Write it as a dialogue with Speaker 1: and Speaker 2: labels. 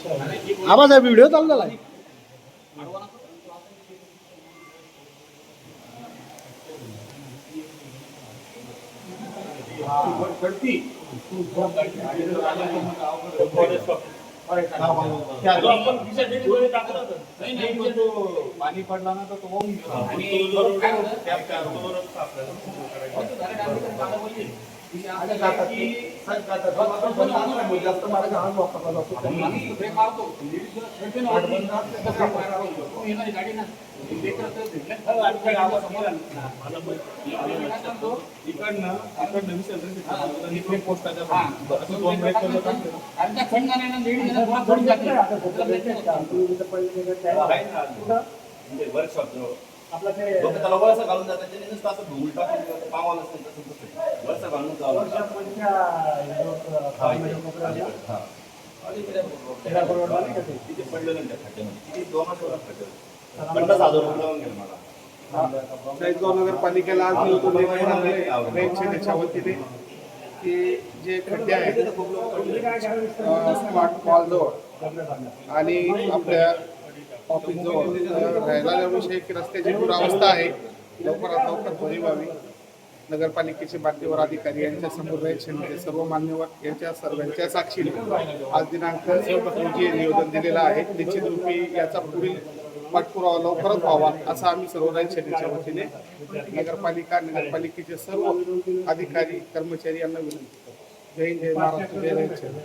Speaker 1: आवाज व्हिडिओ चालू झाला आहे.
Speaker 2: पाणी पडला ना तर तो होऊन जास्त मार्ग हा वापरला जातो. इकडनं पोस्टाच्या वर्कशॉप आपला त्याला वळसा घालून जातात त्याने नुसतं असं उलटा पावाला असेल तसं वळसा घालून जावं तिथे पडलं नाही त्या खड्ड्यामध्ये किती 2,50,000 रुपये लावून गेलं मला.
Speaker 3: नगरपालिकेला त्याच्या वतीने की जे खड्डे आहेत स्मार्ट मॉल जवळ आणि आपल्या ऑफिस जवळ राहिलेल्या विषयी की रस्त्याची दुरावस्था आहे लवकरात लवकर भरी व्हावी. नगरपालिकेचे मान्यवर अधिकारी यांच्या समोर रहित सर्व मान्यवर यांच्या सर्वांच्या साक्षीने आज दिनांक 1 रोजी निवेदन दिलेलं आहे. निश्चित रूपी याचा पुढील पाठपुरावा लवकरच व्हावा असं आम्ही सर्व रहित सेनेच्या वतीने नगरपालिकेचे सर्व अधिकारी कर्मचारी यांना विनंती करतो. जय हिंद, जय महाराष्ट्र, जय रहित सेना.